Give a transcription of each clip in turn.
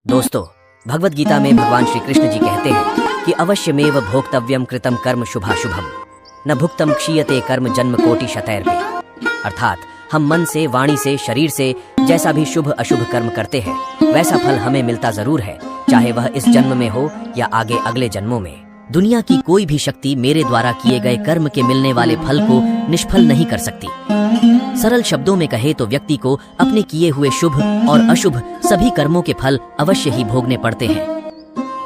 दोस्तों, भगवत गीता में भगवान श्री कृष्ण जी कहते हैं कि अवश्यमेव भोक्तव्यम कृतम कर्म शुभाशुभम न भुक्तम क्षीयते कर्म जन्म कोटि शतैर्भि। अर्थात हम मन से, वाणी से, शरीर से जैसा भी शुभ अशुभ कर्म करते हैं वैसा फल हमें मिलता जरूर है, चाहे वह इस जन्म में हो या आगे अगले जन्मों में। दुनिया की कोई भी शक्ति मेरे द्वारा किए गए कर्म के मिलने वाले फल को निष्फल नहीं कर सकती। सरल शब्दों में कहे तो व्यक्ति को अपने किए हुए शुभ और अशुभ सभी कर्मों के फल अवश्य ही भोगने पड़ते हैं।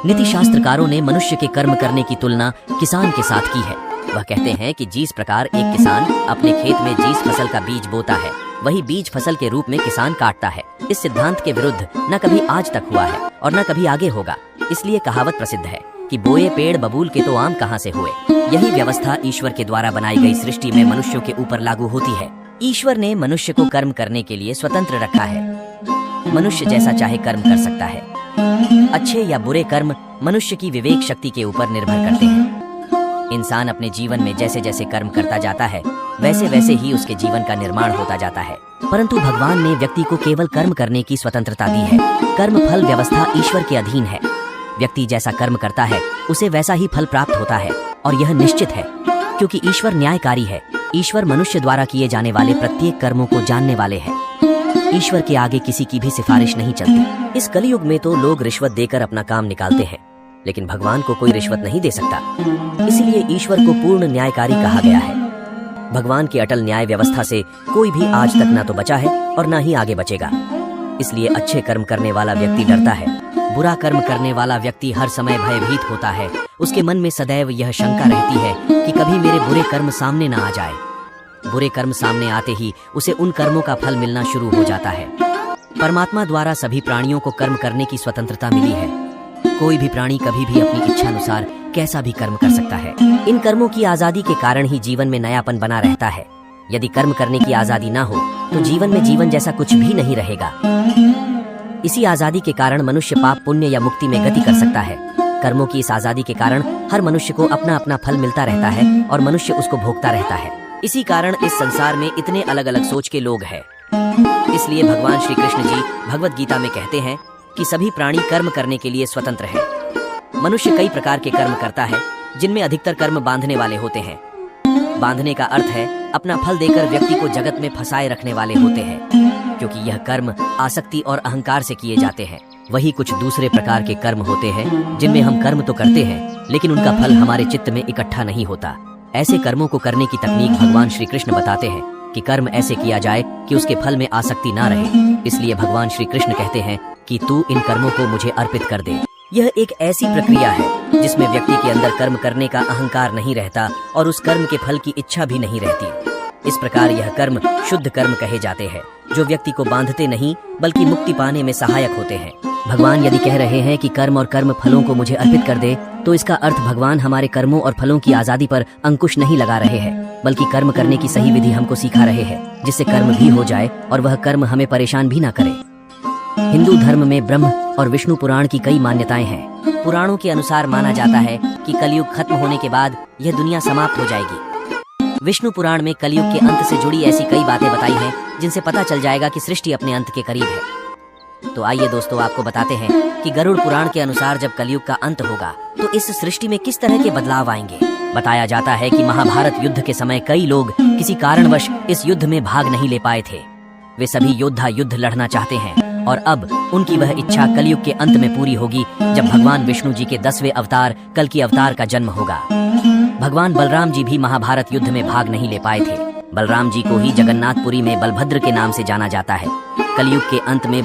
नीति शास्त्रकारों ने मनुष्य के कर्म करने की तुलना किसान के साथ की है। वह कहते हैं कि जिस प्रकार एक किसान अपने खेत में जिस फसल का बीज बोता है वही बीज फसल के रूप में किसान काटता है। इस सिद्धांत के विरुद्ध न कभी आज तक हुआ है और न कभी आगे होगा। इसलिए कहावत प्रसिद्ध है कि बोए पेड़ बबूल के तो आम कहाँ से हुए। यही व्यवस्था ईश्वर के द्वारा बनाई गई सृष्टि में मनुष्यों के ऊपर लागू होती है। ईश्वर ने मनुष्य को कर्म करने के लिए स्वतंत्र रखा है। मनुष्य जैसा चाहे कर्म कर सकता है। अच्छे या बुरे कर्म मनुष्य की विवेक शक्ति के ऊपर निर्भर करते हैं। इंसान अपने जीवन में जैसे जैसे कर्म करता जाता है वैसे वैसे ही उसके जीवन का निर्माण होता जाता है। परंतु भगवान ने व्यक्ति को केवल कर्म करने की स्वतंत्रता दी है। कर्म फल व्यवस्था ईश्वर के अधीन है। व्यक्ति जैसा कर्म करता है उसे वैसा ही फल प्राप्त होता है और यह निश्चित है, क्योंकि ईश्वर न्यायकारी है। ईश्वर मनुष्य द्वारा किए जाने वाले प्रत्येक कर्मों को जानने वाले हैं। ईश्वर के आगे किसी की भी सिफारिश नहीं चलती। इस कलयुग में तो लोग रिश्वत देकर अपना काम निकालते हैं, लेकिन भगवान को कोई रिश्वत नहीं दे सकता। इसलिए ईश्वर को पूर्ण न्यायकारी कहा गया है। भगवान की अटल न्याय व्यवस्था से कोई भी आज तक ना तो बचा है और ना ही आगे बचेगा। इसलिए अच्छे कर्म करने वाला व्यक्ति डरता है, बुरा कर्म करने वाला व्यक्ति हर समय भयभीत होता है। उसके मन में सदैव यह शंका रहती है कि कभी मेरे बुरे कर्म सामने ना आ जाए। बुरे कर्म सामने आते ही उसे उन कर्मों का फल मिलना शुरू हो जाता है। परमात्मा द्वारा सभी प्राणियों को कर्म करने की स्वतंत्रता मिली है। कोई भी प्राणी कभी भी अपनी इच्छा अनुसार कैसा भी कर्म कर सकता है। इन कर्मों की आजादी के कारण ही जीवन में नयापन बना रहता है। यदि कर्म करने की आजादी ना हो तो जीवन में जीवन जैसा कुछ भी नहीं रहेगा। इसी आजादी के कारण मनुष्य पाप पुण्य या मुक्ति में गति कर सकता है। कर्मों की इस आजादी के कारण हर मनुष्य को अपना अपना फल मिलता रहता है और मनुष्य उसको भोगता रहता है। इसी कारण इस संसार में इतने अलग अलग सोच के लोग हैं। इसलिए भगवान श्री कृष्ण जी भगवत गीता में कहते हैं कि सभी प्राणी कर्म करने के लिए स्वतंत्र है। मनुष्य कई प्रकार के कर्म करता है, जिनमें अधिकतर कर्म बांधने वाले होते हैं। बांधने का अर्थ है अपना फल देकर व्यक्ति को जगत में फंसाए रखने वाले होते हैं, क्योंकि यह कर्म आसक्ति और अहंकार से किए जाते हैं। वही कुछ दूसरे प्रकार के कर्म होते हैं जिनमें हम कर्म तो करते हैं लेकिन उनका फल हमारे चित्त में इकट्ठा नहीं होता। ऐसे कर्मों को करने की तकनीक भगवान श्री कृष्ण बताते हैं कि कर्म ऐसे किया जाए कि उसके फल में आसक्ति ना रहे। इसलिए भगवान श्री कृष्ण कहते हैं कि तू इन कर्मों को मुझे अर्पित कर दे। यह एक ऐसी प्रक्रिया है जिसमें व्यक्ति के अंदर कर्म करने का अहंकार नहीं रहता और उस कर्म के फल की इच्छा भी नहीं रहती। इस प्रकार यह कर्म शुद्ध कर्म कहे जाते हैं, जो व्यक्ति को बांधते नहीं बल्कि मुक्ति पाने में सहायक होते हैं। भगवान यदि कह रहे हैं कि कर्म और कर्म फलों को मुझे अर्पित कर दे, तो इसका अर्थ भगवान हमारे कर्मों और फलों की आजादी पर अंकुश नहीं लगा रहे हैं, बल्कि कर्म करने की सही विधि हमको सिखा रहे हैं, जिससे कर्म भी हो जाए और वह कर्म हमें परेशान भी ना करे। हिंदू धर्म में ब्रह्म और विष्णु पुराण की कई मान्यताएं हैं। पुराणों के अनुसार माना जाता है कि कलयुग खत्म होने के बाद यह दुनिया समाप्त हो जाएगी। विष्णु पुराण में कलयुग के अंत से जुड़ी ऐसी कई बातें बताई हैं जिनसे पता चल जाएगा कि सृष्टि अपने अंत के करीब है। तो आइए दोस्तों, आपको बताते हैं कि गरुड़ पुराण के अनुसार जब कलयुग का अंत होगा तो इस सृष्टि में किस तरह के बदलाव आएंगे। बताया जाता है कि महाभारत युद्ध के समय कई लोग किसी कारणवश इस युद्ध में भाग नहीं ले पाए थे। वे सभी योद्धा युद्ध लड़ना चाहते हैं और अब उनकी वह इच्छा कलयुग के अंत में पूरी होगी, जब भगवान विष्णु जी के 10वें अवतार कल की अवतार का जन्म होगा। भगवान बलराम जी भी महाभारत युद्ध में भाग नहीं ले पाए थे। बलराम जी को ही जगन्नाथपुरी में बलभद्र के नाम से जाना जाता है। कलयुग के अंत में